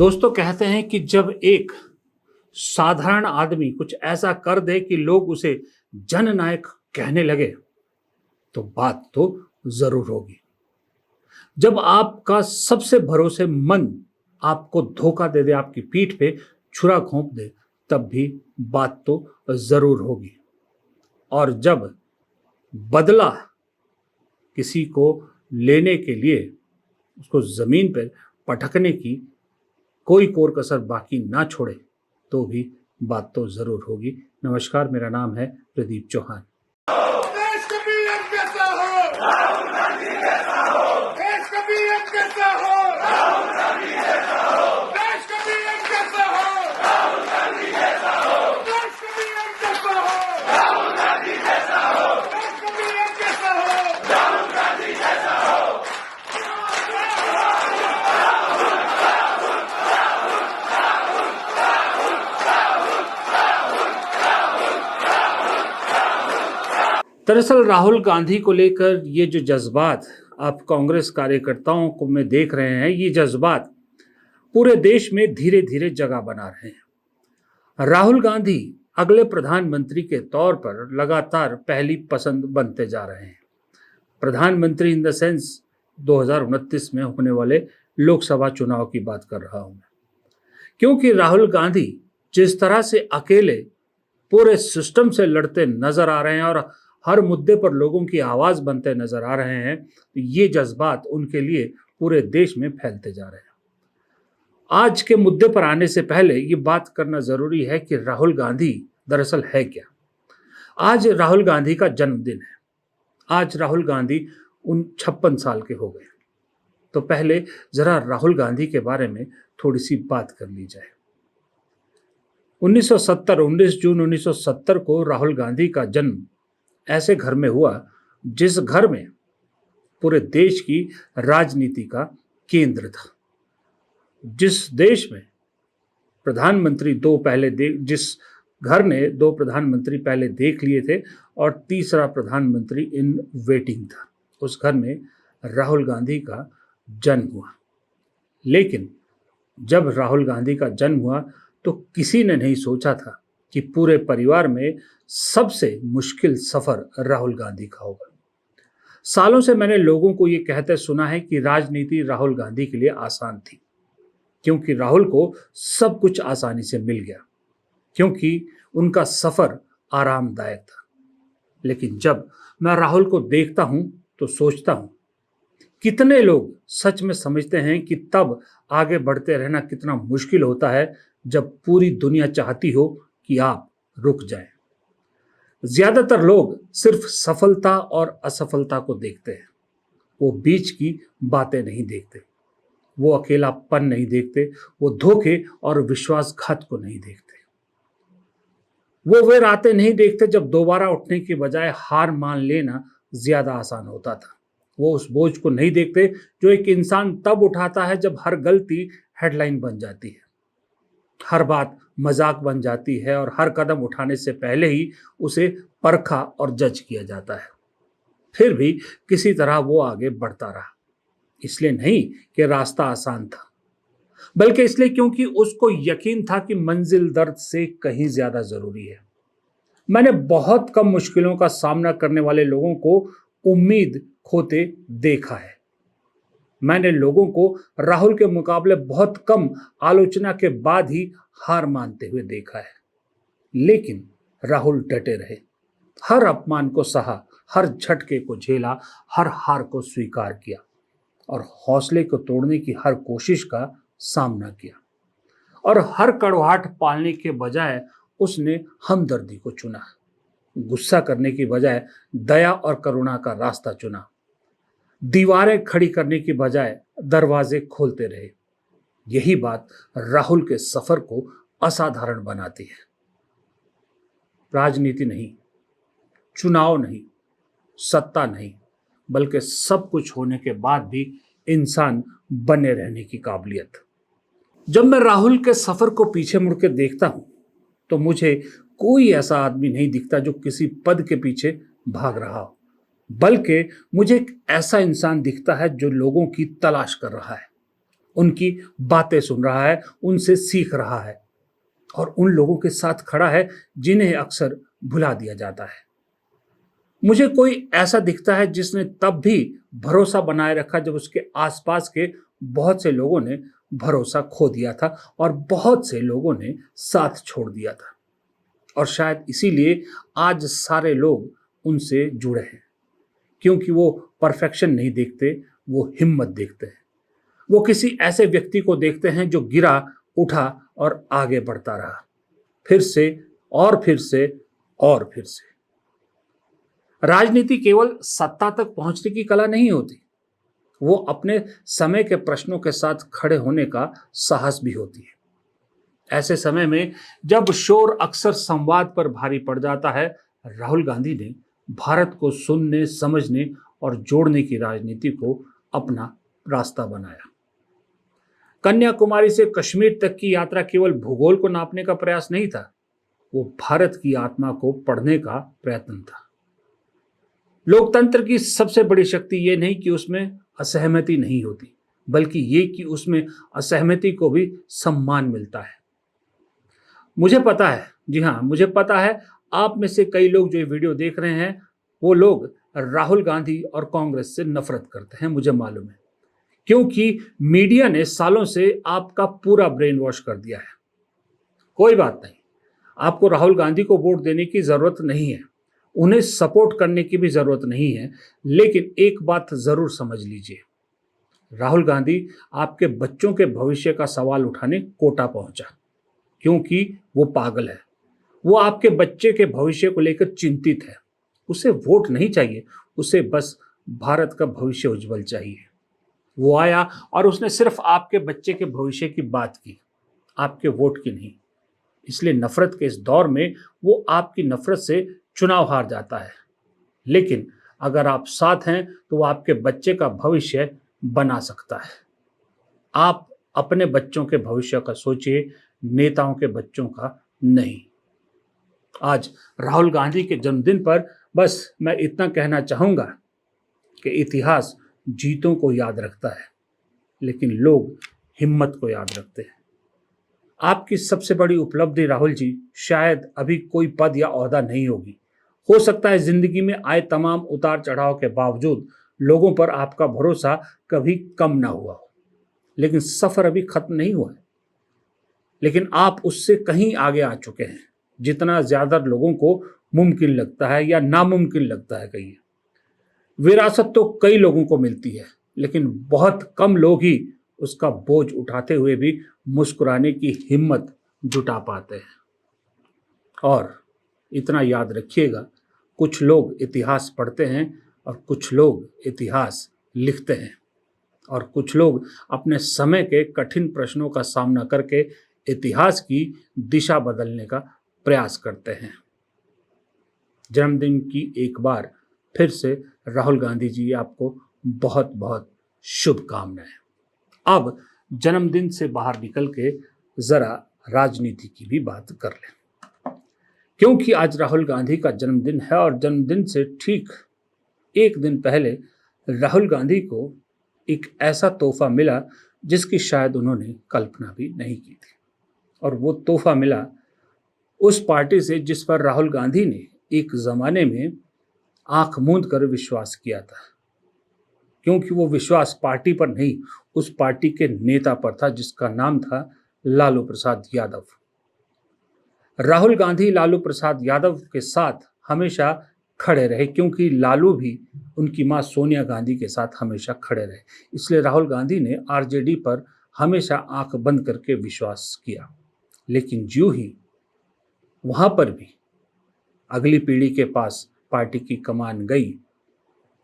दोस्तों कहते हैं कि जब एक साधारण आदमी कुछ ऐसा कर दे कि लोग उसे जननायक कहने लगे तो बात तो जरूर होगी। जब आपका सबसे भरोसेमंद आपको धोखा दे दे, आपकी पीठ पे छुरा घोंप दे, तब भी बात तो जरूर होगी। और जब बदला किसी को लेने के लिए उसको जमीन पर पटकने की कोई कोर कसर बाकी ना छोड़े तो भी बात तो जरूर होगी। नमस्कार, मेरा नाम है प्रदीप चौहान। देश कभी एक कैसा हो, देश कभी एक कैसा हो, देश कभी एक कैसा हो, देश कभी एक कैसा हो, देश कभी एक कैसा हो। दरअसल राहुल गांधी को लेकर ये जो जज्बात आप कांग्रेस कार्यकर्ताओं को में देख रहे हैं, ये जज्बात पूरे देश में धीरे धीरे जगह बना रहे हैं। राहुल गांधी अगले प्रधानमंत्री के तौर पर लगातार पहली पसंद बनते जा रहे हैं। प्रधानमंत्री इन द सेंस 2029 में होने वाले लोकसभा चुनाव की बात कर रहा हूं मैं, क्योंकि राहुल गांधी जिस तरह से अकेले पूरे सिस्टम से लड़ते नजर आ रहे हैं और हर मुद्दे पर लोगों की आवाज बनते नजर आ रहे हैं, तो ये जज्बात उनके लिए पूरे देश में फैलते जा रहे हैं। आज के मुद्दे पर आने से पहले ये बात करना जरूरी है कि राहुल गांधी दरअसल है क्या। आज राहुल गांधी का जन्मदिन है। आज राहुल गांधी 56 साल के हो गए। तो पहले जरा राहुल गांधी के बारे में थोड़ी सी बात कर ली जाए। 19 जून 1970 को राहुल गांधी का जन्म ऐसे घर में हुआ जिस घर में पूरे देश की राजनीति का केंद्र था, जिस देश में प्रधानमंत्री जिस घर ने 2 प्रधानमंत्री पहले देख लिए थे और तीसरा प्रधानमंत्री इन वेटिंग था। उस घर में राहुल गांधी का जन्म हुआ। लेकिन जब राहुल गांधी का जन्म हुआ तो किसी ने नहीं सोचा था कि पूरे परिवार में सबसे मुश्किल सफर राहुल गांधी का होगा। सालों से मैंने लोगों को ये कहते सुना है कि राजनीति राहुल गांधी के लिए आसान थी, क्योंकि राहुल को सब कुछ आसानी से मिल गया, क्योंकि उनका सफर आरामदायक था। लेकिन जब मैं राहुल को देखता हूं तो सोचता हूं, कितने लोग सच में समझते हैं कि तब आगे बढ़ते रहना कितना मुश्किल होता है जब पूरी दुनिया चाहती हो कि आप रुक जाएं। ज्यादातर लोग सिर्फ सफलता और असफलता को देखते हैं, वो बीच की बातें नहीं देखते, वो अकेलापन नहीं देखते, वो धोखे और विश्वासघात को नहीं देखते, वो वे रातें नहीं देखते जब दोबारा उठने की बजाय हार मान लेना ज्यादा आसान होता था। वो उस बोझ को नहीं देखते जो एक इंसान तब उठाता है जब हर गलती हेडलाइन बन जाती है, हर बात मजाक बन जाती है और हर कदम उठाने से पहले ही उसे परखा और जज किया जाता है। फिर भी किसी तरह वो आगे बढ़ता रहा, इसलिए नहीं कि रास्ता आसान था, बल्कि इसलिए क्योंकि उसको यकीन था कि मंजिल दर्द से कहीं ज्यादा जरूरी है। मैंने बहुत कम मुश्किलों का सामना करने वाले लोगों को उम्मीद खोते देखा है। मैंने लोगों को राहुल के मुकाबले बहुत कम आलोचना के बाद ही हार मानते हुए देखा है। लेकिन राहुल डटे रहे, हर अपमान को सहा, हर झटके को झेला, हर हार को स्वीकार किया और हौसले को तोड़ने की हर कोशिश का सामना किया। और हर कड़वाहट पालने के बजाय उसने हमदर्दी को चुना, गुस्सा करने की बजाय दया और करुणा का रास्ता चुना, दीवारें खड़ी करने की बजाय दरवाजे खोलते रहे। यही बात राहुल के सफर को असाधारण बनाती है। राजनीति नहीं, चुनाव नहीं, सत्ता नहीं, बल्कि सब कुछ होने के बाद भी इंसान बने रहने की काबिलियत। जब मैं राहुल के सफर को पीछे मुड़ के देखता हूं तो मुझे कोई ऐसा आदमी नहीं दिखता जो किसी पद के पीछे भाग रहा हो, बल्कि मुझे एक ऐसा इंसान दिखता है जो लोगों की तलाश कर रहा है, उनकी बातें सुन रहा है, उनसे सीख रहा है और उन लोगों के साथ खड़ा है जिन्हें अक्सर भुला दिया जाता है। मुझे कोई ऐसा दिखता है जिसने तब भी भरोसा बनाए रखा जब उसके आसपास के बहुत से लोगों ने भरोसा खो दिया था और बहुत से लोगों ने साथ छोड़ दिया था। और शायद इसीलिए आज सारे लोग उनसे जुड़े हैं, क्योंकि वो परफेक्शन नहीं देखते, वो हिम्मत देखते हैं। वो किसी ऐसे व्यक्ति को देखते हैं जो गिरा, उठा और आगे बढ़ता रहा, फिर से और फिर से और फिर से। राजनीति केवल सत्ता तक पहुंचने की कला नहीं होती, वो अपने समय के प्रश्नों के साथ खड़े होने का साहस भी होती है। ऐसे समय में जब शोर अक्सर संवाद पर भारी पड़ जाता है, राहुल गांधी ने भारत को सुनने, समझने और जोड़ने की राजनीति को अपना रास्ता बनाया। कन्याकुमारी से कश्मीर तक की यात्रा केवल भूगोल को नापने का प्रयास नहीं था, वो भारत की आत्मा को पढ़ने का प्रयत्न था। लोकतंत्र की सबसे बड़ी शक्ति ये नहीं कि उसमें असहमति नहीं होती, बल्कि ये कि उसमें असहमति को भी सम्मान मिलता है। मुझे पता है, जी हाँ, मुझे पता है आप में से कई लोग जो ये वीडियो देख रहे हैं, वो लोग राहुल गांधी और कांग्रेस से नफरत करते हैं, मुझे मालूम है, क्योंकि मीडिया ने सालों से आपका पूरा ब्रेन वॉश कर दिया है। कोई बात नहीं, आपको राहुल गांधी को वोट देने की जरूरत नहीं है, उन्हें सपोर्ट करने की भी जरूरत नहीं है, लेकिन एक बात जरूर समझ लीजिए, राहुल गांधी आपके बच्चों के भविष्य का सवाल उठाने कोटा पहुंचा, क्योंकि वो पागल है। वो आपके बच्चे के भविष्य को लेकर चिंतित है। उसे वोट नहीं चाहिए, उसे बस भारत का भविष्य उज्जवल चाहिए। वो आया और उसने सिर्फ आपके बच्चे के भविष्य की बात की, आपके वोट की नहीं। इसलिए नफरत के इस दौर में वो आपकी नफरत से चुनाव हार जाता है, लेकिन अगर आप साथ हैं तो वो आपके बच्चे का भविष्य बना सकता है। आप अपने बच्चों के भविष्य का सोचिए, नेताओं के बच्चों का नहीं। आज राहुल गांधी के जन्मदिन पर बस मैं इतना कहना चाहूंगा कि इतिहास जीतों को याद रखता है, लेकिन लोग हिम्मत को याद रखते हैं। आपकी सबसे बड़ी उपलब्धि राहुल जी शायद अभी कोई पद या ओहदा नहीं होगी। हो सकता है जिंदगी में आए तमाम उतार चढ़ाव के बावजूद लोगों पर आपका भरोसा कभी कम ना हुआ हो, लेकिन सफर अभी खत्म नहीं हुआ है। लेकिन आप उससे कहीं आगे आ चुके हैं, जितना ज्यादा लोगों को मुमकिन लगता है या नामुमकिन लगता है। कहिए, विरासत तो कई लोगों को मिलती है, लेकिन बहुत कम लोग ही उसका बोझ उठाते हुए भी मुस्कुराने की हिम्मत जुटा पाते हैं। और इतना याद रखिएगा, कुछ लोग इतिहास पढ़ते हैं और कुछ लोग इतिहास लिखते हैं, और कुछ लोग अपने समय के कठिन प्रश्नों का सामना करके इतिहास की दिशा बदलने का प्रयास करते हैं। जन्मदिन की एक बार फिर से राहुल गांधी जी, आपको बहुत बहुत शुभकामनाएं। अब जन्मदिन से बाहर निकल के जरा राजनीति की भी बात कर लें, क्योंकि आज राहुल गांधी का जन्मदिन है और जन्मदिन से ठीक एक दिन पहले राहुल गांधी को एक ऐसा तोहफा मिला जिसकी शायद उन्होंने कल्पना भी नहीं की थी। और वो तोहफा मिला उस पार्टी से जिस पर राहुल गांधी ने एक जमाने में आंख मूंद कर विश्वास किया था, क्योंकि वो विश्वास पार्टी पर नहीं, उस पार्टी के नेता पर था जिसका नाम था लालू प्रसाद यादव। राहुल गांधी लालू प्रसाद यादव के साथ हमेशा खड़े रहे, क्योंकि लालू भी उनकी मां सोनिया गांधी के साथ हमेशा खड़े रहे। इसलिए राहुल गांधी ने आरजेडी पर हमेशा आंख बंद करके विश्वास किया। लेकिन ज्यों ही वहां पर भी अगली पीढ़ी के पास पार्टी की कमान गई,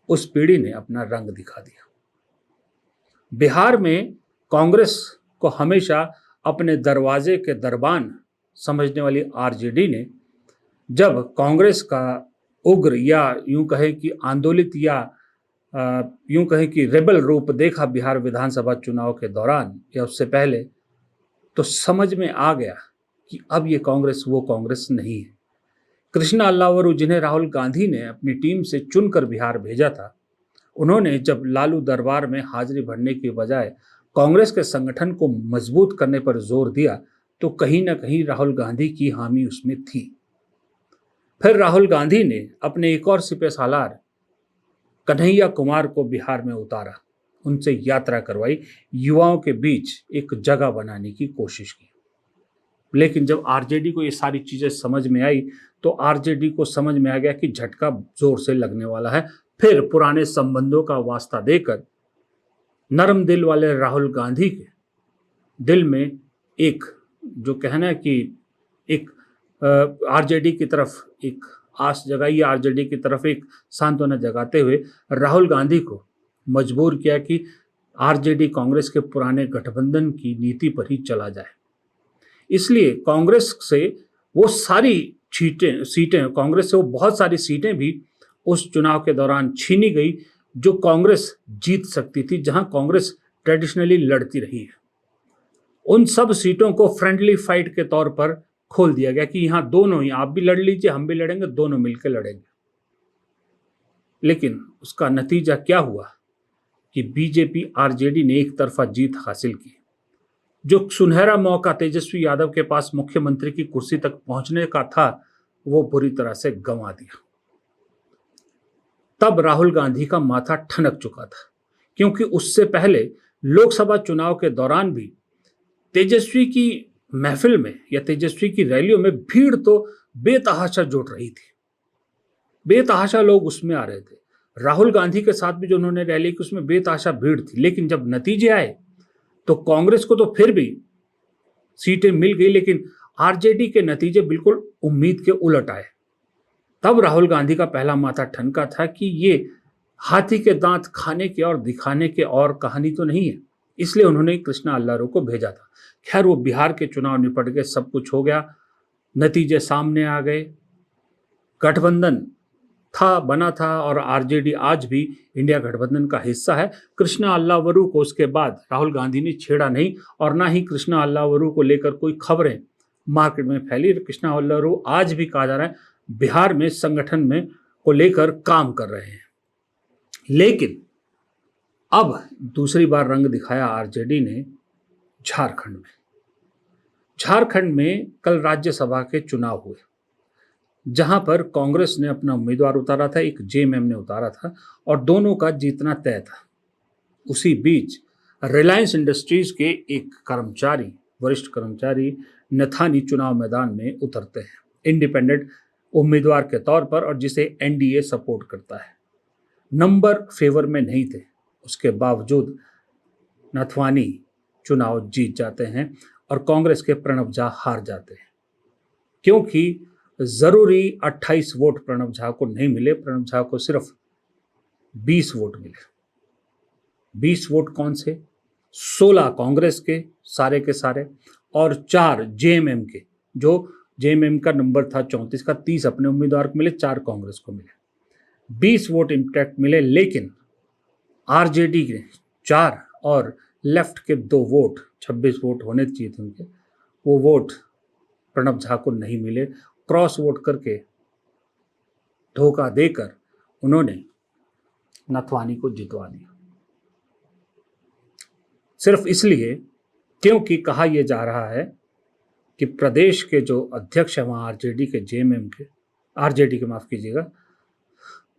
उस पीढ़ी ने अपना रंग दिखा दिया। बिहार में कांग्रेस को हमेशा अपने दरवाजे के दरबान समझने वाली आरजेडी ने जब कांग्रेस का उग्र या यूं कहें कि आंदोलित या यूं कहें कि रेबल रूप देखा बिहार विधानसभा चुनाव के दौरान या उससे पहले, तो समझ में आ गया कि अब ये कांग्रेस वो कांग्रेस नहीं है। कृष्णा अल्लावरू, जिन्हें राहुल गांधी ने अपनी टीम से चुनकर बिहार भेजा था, उन्होंने जब लालू दरबार में हाजिरी भरने के बजाय कांग्रेस के संगठन को मजबूत करने पर जोर दिया तो कहीं ना कहीं राहुल गांधी की हामी उसमें थी। फिर राहुल गांधी ने अपने एक और सिपह सालार कन्हैया कुमार को बिहार में उतारा, उनसे यात्रा करवाई, युवाओं के बीच एक जगह बनाने की कोशिश की। लेकिन जब आरजेडी को ये सारी चीजें समझ में आई तो आरजेडी को समझ में आ गया कि झटका जोर से लगने वाला है। फिर पुराने संबंधों का वास्ता देकर नरम दिल वाले राहुल गांधी के दिल में एक जो कहना है कि एक आरजेडी की तरफ एक आस जगाई, आरजेडी की तरफ एक सांत्वना जगाते हुए राहुल गांधी को मजबूर किया कि आरजेडी कांग्रेस के पुराने गठबंधन की नीति पर ही चला जाए। इसलिए कांग्रेस से वो सारी सीटें कांग्रेस से वो बहुत सारी सीटें भी उस चुनाव के दौरान छीनी गई जो कांग्रेस जीत सकती थी, जहां कांग्रेस ट्रेडिशनली लड़ती रही है। उन सब सीटों को फ्रेंडली फाइट के तौर पर खोल दिया गया कि यहां दोनों ही, आप भी लड़ लीजिए, हम भी लड़ेंगे, दोनों मिलकर लड़ेंगे। लेकिन उसका नतीजा क्या हुआ कि बीजेपी आरजेडी ने एक तरफा जीत हासिल की। जो सुनहरा मौका तेजस्वी यादव के पास मुख्यमंत्री की कुर्सी तक पहुंचने का था, वो बुरी तरह से गंवा दिया। तब राहुल गांधी का माथा ठनक चुका था, क्योंकि उससे पहले लोकसभा चुनाव के दौरान भी तेजस्वी की महफिल में या तेजस्वी की रैलियों में भीड़ तो बेतहाशा जुट रही थी, बेतहाशा लोग उसमें आ रहे थे। राहुल गांधी के साथ भी जो उन्होंने रैली की उसमें बेतहाशा भीड़ थी। लेकिन जब नतीजे आए तो कांग्रेस को तो फिर भी सीटें मिल गई, लेकिन आरजेडी के नतीजे बिल्कुल उम्मीद के उलट आए। तब राहुल गांधी का पहला माथा ठनका था कि ये हाथी के दांत खाने के और दिखाने के और कहानी तो नहीं है। इसलिए उन्होंने कृष्णा अल्लारू को भेजा था। खैर, वो बिहार के चुनाव निपट गए, सब कुछ हो गया, नतीजे सामने आ गए, गठबंधन बना था और आरजेडी आज भी इंडिया गठबंधन का हिस्सा है। कृष्णा अल्लावरू को उसके बाद राहुल गांधी ने छेड़ा नहीं और ना ही कृष्णा अल्लावरू को लेकर कोई खबरें मार्केट में फैली। कृष्णा अल्लावरू आज भी कहा जा रहा है बिहार में संगठन में को लेकर काम कर रहे हैं। लेकिन अब दूसरी बार रंग दिखाया आरजेडी ने झारखंड में कल राज्यसभा के चुनाव हुए, जहां पर कांग्रेस ने अपना उम्मीदवार उतारा था, एक जेएमएम ने उतारा था और दोनों का जीतना तय था। उसी बीच रिलायंस इंडस्ट्रीज के एक कर्मचारी, वरिष्ठ कर्मचारी नथानी चुनाव मैदान में उतरते हैं इंडिपेंडेंट उम्मीदवार के तौर पर, और जिसे एनडीए सपोर्ट करता है। नंबर फेवर में नहीं थे, उसके बावजूद नथवानी चुनाव जीत जाते हैं और कांग्रेस के प्रणब झा हार जाते हैं, क्योंकि जरूरी 28 वोट प्रणब झा को नहीं मिले। प्रणब झा को सिर्फ 20 वोट मिले। 20 वोट कौन से? 16 कांग्रेस के सारे और 4 जेएमएम के, जो जेएमएम का नंबर था 34 का, 30 अपने उम्मीदवार को मिले, 4 कांग्रेस को मिले। 20 वोट इंपैक्ट मिले, लेकिन आरजेडी के 4 और लेफ्ट के 2 वोट, 26 वोट होने चाहिए थे उनके, वो वोट प्रणब झा को नहीं मिले। क्रॉस वोट करके, धोखा देकर उन्होंने नथवानी को जितवा दिया, सिर्फ इसलिए क्योंकि कहा यह जा रहा है कि प्रदेश के जो अध्यक्ष हैं वहाँ आरजेडी के, जेएमएम के, आरजेडी के माफ कीजिएगा,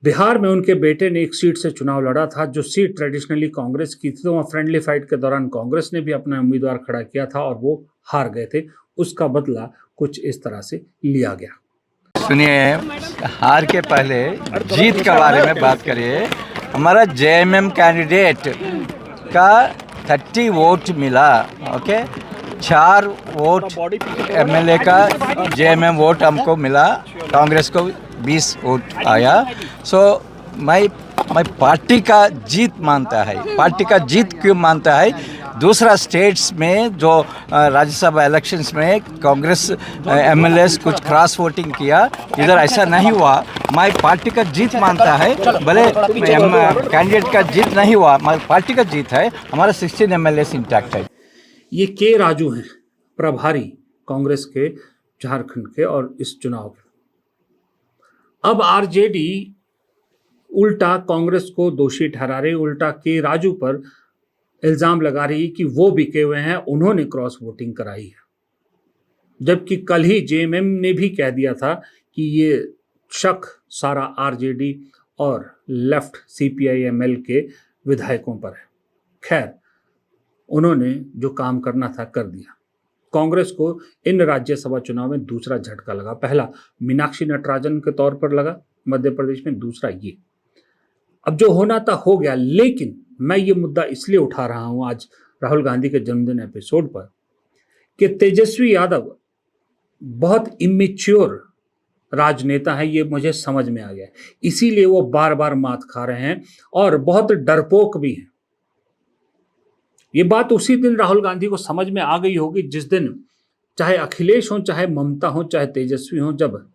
बिहार में उनके बेटे ने एक सीट से चुनाव लड़ा था, जो सीट ट्रेडिशनली कांग्रेस की थी। तो वहाँ फ्रेंडली फाइट के दौरान कांग्रेस ने भी अपना उम्मीदवार खड़ा किया था और वो हार गए थे। उसका बदला कुछ इस तरह से लिया गया। सुनिए, हार के पहले जीत के बारे में बात करिए। हमारा जेएमएम कैंडिडेट का 30 वोट मिला, ओके, 4 वोट एमएलए का जेएमएम वोट हमको मिला, कांग्रेस को 20 वोट आया। सो मैं पार्टी का जीत मानता है। पार्टी का जीत क्यों मानता है? दूसरा स्टेट्स में जो राज्यसभा इलेक्शंस में कांग्रेस एमएलएस कुछ क्रॉस वोटिंग किया, इधर ऐसा नहीं हुआ। मैं पार्टी का जीत मानता है, भले कैंडिडेट का जीत नहीं हुआ, मगर पार्टी का जीत है। हमारा 16 एमएलएस इंटैक्ट है। ये के राजू हैं, प्रभारी कांग्रेस के झारखंड के और इस चुनाव के। अब आरजेडी उल्टा कांग्रेस को दोषी ठहरा रही, उल्टा के राजू पर इल्ज़ाम लगा रही है कि वो बिके हुए हैं, उन्होंने क्रॉस वोटिंग कराई है, जबकि कल ही जेएमएम ने भी कह दिया था कि ये शक सारा आरजेडी और लेफ्ट सीपीआई-एमएल के विधायकों पर है। खैर, उन्होंने जो काम करना था कर दिया। कांग्रेस को इन राज्यसभा चुनाव में दूसरा झटका लगा। पहला मीनाक्षी नटराजन के तौर पर लगा मध्य प्रदेश में, दूसरा ये। अब जो होना था हो गया, लेकिन मैं ये मुद्दा इसलिए उठा रहा हूं आज राहुल गांधी के जन्मदिन एपिसोड पर कि तेजस्वी यादव बहुत इमेच्योर राजनेता है, ये मुझे समझ में आ गया। इसीलिए वो बार बार मात खा रहे हैं और बहुत डरपोक भी हैं। ये बात उसी दिन राहुल गांधी को समझ में आ गई होगी जिस दिन चाहे अखिलेश हो, चाहे ममता हो, चाहे तेजस्वी हो, जब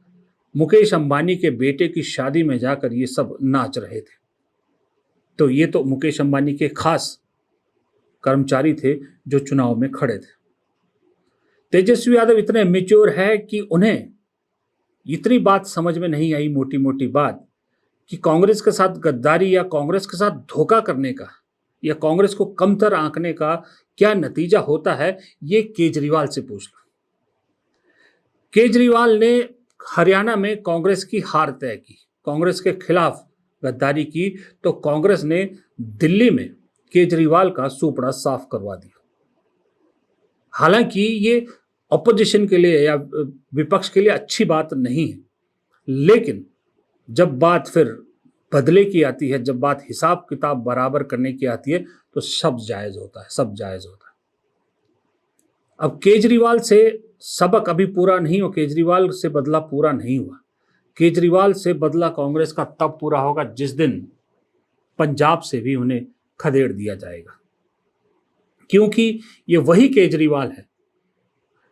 मुकेश अंबानी के बेटे की शादी में जाकर ये सब नाच रहे थे। तो ये तो मुकेश अंबानी के खास कर्मचारी थे जो चुनाव में खड़े थे। तेजस्वी यादव इतने मैच्योर है कि उन्हें इतनी बात समझ में नहीं आई, मोटी मोटी बात, कि कांग्रेस के साथ गद्दारी या कांग्रेस के साथ धोखा करने का या कांग्रेस को कमतर आंकने का क्या नतीजा होता है, ये केजरीवाल से पूछ लो। केजरीवाल ने हरियाणा में कांग्रेस की हार तय की, कांग्रेस के खिलाफ गद्दारी की, तो कांग्रेस ने दिल्ली में केजरीवाल का सूपड़ा साफ करवा दिया। हालांकि ये ऑपोजिशन के लिए या विपक्ष के लिए अच्छी बात नहीं है, लेकिन जब बात फिर बदले की आती है, जब बात हिसाब किताब बराबर करने की आती है, तो सब जायज होता है, सब जायज होता है। अब केजरीवाल से सबक अभी पूरा नहीं हो, केजरीवाल से बदला पूरा नहीं हुआ। केजरीवाल से बदला कांग्रेस का तब पूरा होगा जिस दिन पंजाब से भी उन्हें खदेड़ दिया जाएगा, क्योंकि ये वही केजरीवाल है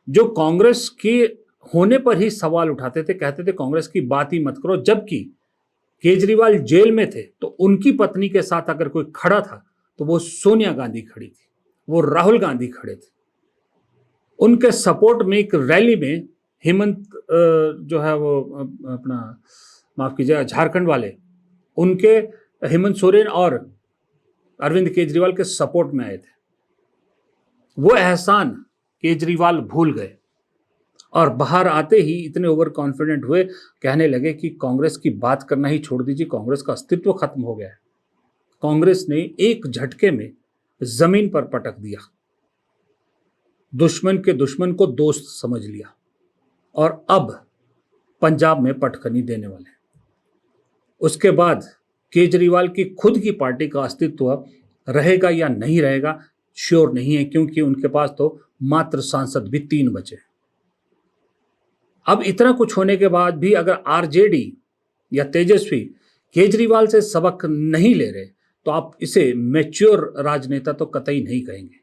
जो कांग्रेस के होने पर ही सवाल उठाते थे, कहते थे कांग्रेस की बात ही मत करो। जबकि केजरीवाल जेल में थे तो उनकी पत्नी के साथ अगर कोई खड़ा था तो वो सोनिया गांधी खड़ी थी, वो राहुल गांधी खड़े थे। उनके सपोर्ट में एक रैली में हेमंत जो है वो अपना माफ कीजिएगा झारखंड वाले, उनके हेमंत सोरेन और अरविंद केजरीवाल के सपोर्ट में आए थे। वो एहसान केजरीवाल भूल गए और बाहर आते ही इतने ओवर कॉन्फिडेंट हुए, कहने लगे कि कांग्रेस की बात करना ही छोड़ दीजिए, कांग्रेस का अस्तित्व खत्म हो गया है। कांग्रेस ने एक झटके में जमीन पर पटक दिया, दुश्मन के दुश्मन को दोस्त समझ लिया और अब पंजाब में पटखनी देने वाले। उसके बाद केजरीवाल की खुद की पार्टी का अस्तित्व रहेगा या नहीं रहेगा श्योर नहीं है, क्योंकि उनके पास तो मात्र सांसद भी 3 बचे। अब इतना कुछ होने के बाद भी अगर आरजेडी या तेजस्वी केजरीवाल से सबक नहीं ले रहे तो आप इसे मैच्योर राजनेता तो कतई नहीं कहेंगे।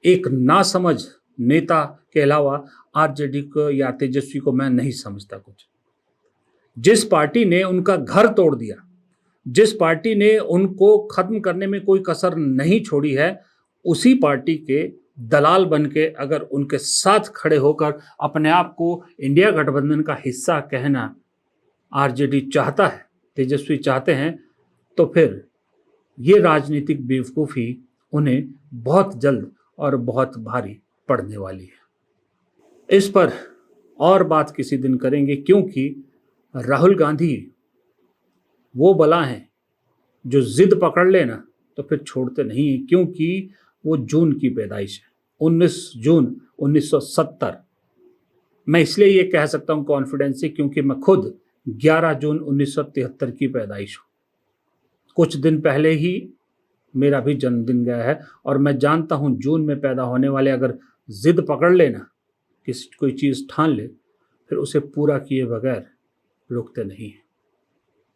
एक नासमझ नेता के अलावा आरजेडी को या तेजस्वी को मैं नहीं समझता कुछ। जिस पार्टी ने उनका घर तोड़ दिया, जिस पार्टी ने उनको खत्म करने में कोई कसर नहीं छोड़ी है, उसी पार्टी के दलाल बन के अगर उनके साथ खड़े होकर अपने आप को इंडिया गठबंधन का हिस्सा कहना आरजेडी चाहता है, तेजस्वी चाहते हैं, तो फिर ये राजनीतिक बेवकूफ़ी उन्हें बहुत जल्द और बहुत भारी पड़ने वाली है। इस पर और बात किसी दिन करेंगे, क्योंकि राहुल गांधी वो बला हैं जो जिद पकड़ लेना तो फिर छोड़ते नहीं हैं, क्योंकि वो जून की पैदाइश है, 19 जून 1970। मैं इसलिए ये कह सकता हूँ कॉन्फिडेंस से क्योंकि मैं खुद 11 जून 1973 की पैदाइश हूँ। कुछ दिन पहले ही मेरा भी जन्मदिन गया है और मैं जानता हूँ जून में पैदा होने वाले अगर जिद पकड़ लेना, किसी कोई चीज़ ठान ले, फिर उसे पूरा किए बगैर रुकते नहीं हैं।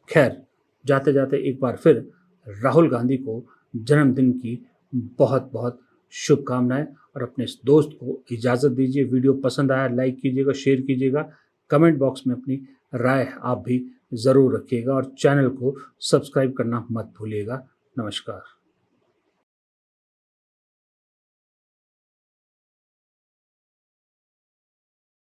खैर, जाते जाते एक बार फिर राहुल गांधी को जन्मदिन की बहुत बहुत शुभकामनाएं और अपने इस दोस्त को इजाज़त दीजिए। वीडियो पसंद आया लाइक कीजिएगा, शेयर कीजिएगा, कमेंट बॉक्स में अपनी राय आप भी ज़रूर रखिएगा और चैनल को सब्सक्राइब करना मत भूलिएगा। नमस्कार।